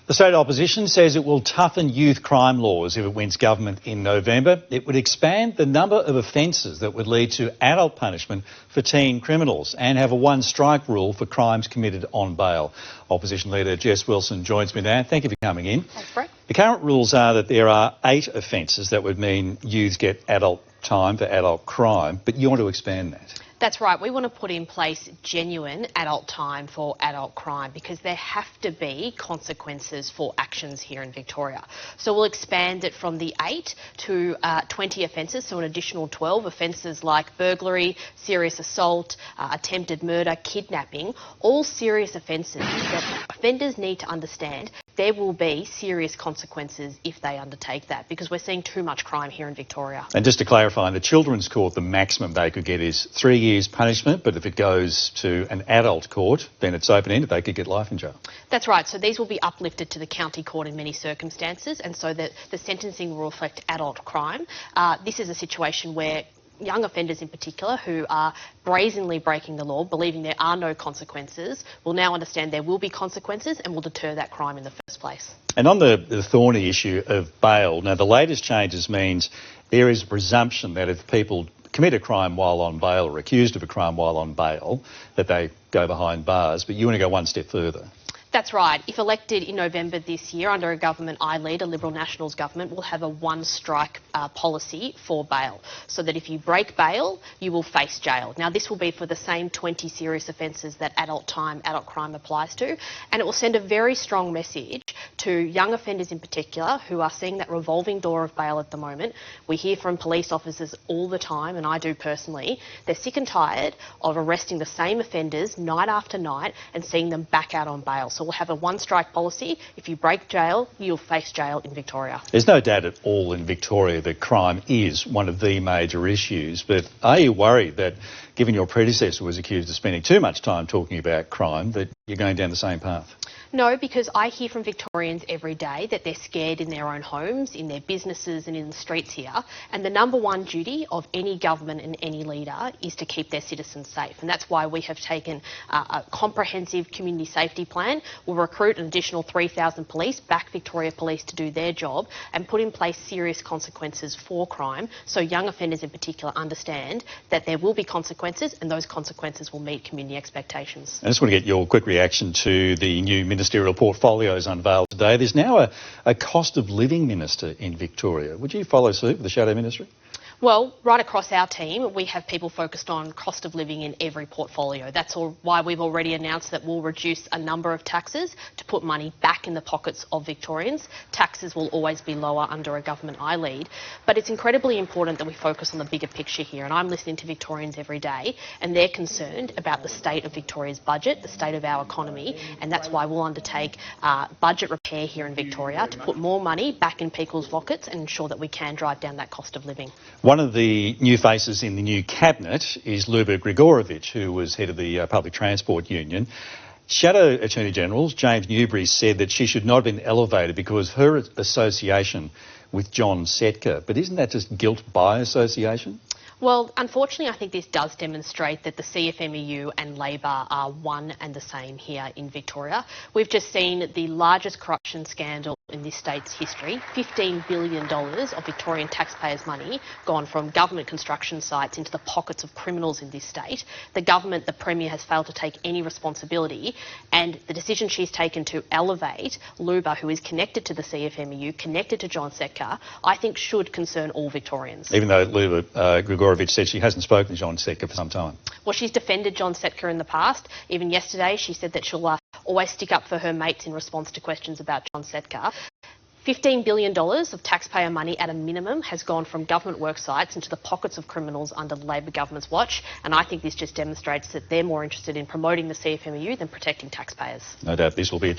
The state opposition says it will toughen youth crime laws if it wins government in November. It would expand the number of offences that would lead to adult punishment for teen criminals and have a one-strike rule for crimes committed on bail. Opposition leader Jess Wilson joins me now. Thank you for coming in. Thanks, Brett. The current rules are that there are 8 offences that would mean youths get adult time for adult crime, but you want to expand that. That's right. We want to put in place genuine adult time for adult crime because there have to be consequences for actions here in Victoria. So we'll expand it from the 8 to 20 offences, so an additional 12 offences like burglary, serious assault, attempted murder, kidnapping, all serious offences that offenders need to understand. There will be serious consequences if they undertake that because we're seeing too much crime here in Victoria. And just to clarify, in the Children's Court, the maximum they could get is 3 years punishment, but if it goes to an adult court, then it's open-ended. They could get life in jail. That's right. So these will be uplifted to the county court in many circumstances, and so that the sentencing will reflect adult crime. This is a situation where young offenders in particular who are brazenly breaking the law, believing there are no consequences, will now understand there will be consequences and will deter that crime in the first place. And on the thorny issue of bail, now the latest changes means there is a presumption that if people commit a crime while on bail or accused of a crime while on bail, that they go behind bars, but you want to go one step further. That's right. If elected in November this year under a government I lead, a Liberal Nationals government, will have a one-strike policy for bail, so that if you break bail, you will face jail. Now, this will be for the same 20 serious offences that adult crime applies to, and it will send a very strong message to young offenders in particular who are seeing that revolving door of bail at the moment. We hear from police officers all the time, and I do personally. They're sick and tired of arresting the same offenders night after night and seeing them back out on bail. So we'll have a one-strike policy. If you break jail, you'll face jail in Victoria. There's no doubt at all in Victoria that crime is one of the major issues, but are you worried that, given your predecessor was accused of spending too much time talking about crime, that you're going down the same path? No, because I hear from Victorians every day that they're scared in their own homes, in their businesses and in the streets here. And the number one duty of any government and any leader is to keep their citizens safe. And that's why we have taken a comprehensive community safety plan. We'll recruit an additional 3,000 police, back Victoria Police to do their job and put in place serious consequences for crime so young offenders in particular understand that there will be consequences and those consequences will meet community expectations. I just want to get your quick reaction to the new ministerial portfolios unveiled today. There's now a cost of living minister in Victoria. Would you follow suit with the Shadow Ministry? Well, right across our team, we have people focused on cost of living in every portfolio. That's why we've already announced that we'll reduce a number of taxes to put money back in the pockets of Victorians. Taxes will always be lower under a government I lead, but it's incredibly important that we focus on the bigger picture here. And I'm listening to Victorians every day, and they're concerned about the state of Victoria's budget, the state of our economy, and that's why we'll undertake budget repair here in Victoria to put more money back in people's pockets and ensure that we can drive down that cost of living. One of the new faces in the new cabinet is Luba Grigorovich, who was head of the Public Transport Union. Shadow Attorney General James Newbury said that she should not have been elevated because of her association with John Setka. But isn't that just guilt by association? Well, unfortunately, I think this does demonstrate that the CFMEU and Labor are one and the same here in Victoria. We've just seen the largest corruption scandal in this state's history. $15 billion of Victorian taxpayers' money gone from government construction sites into the pockets of criminals in this state. The government, the Premier, has failed to take any responsibility, and the decision she's taken to elevate Luba, who is connected to the CFMEU, connected to John Setka, I think should concern all Victorians. Even though Luba Grigorovich said she hasn't spoken to John Setka for some time. Well, she's defended John Setka in the past. Even yesterday, she said that she'll always stick up for her mates in response to questions about John Setka. $15 billion of taxpayer money at a minimum has gone from government work sites into the pockets of criminals under the Labor government's watch, and I think this just demonstrates that they're more interested in promoting the CFMEU than protecting taxpayers. No doubt this will be a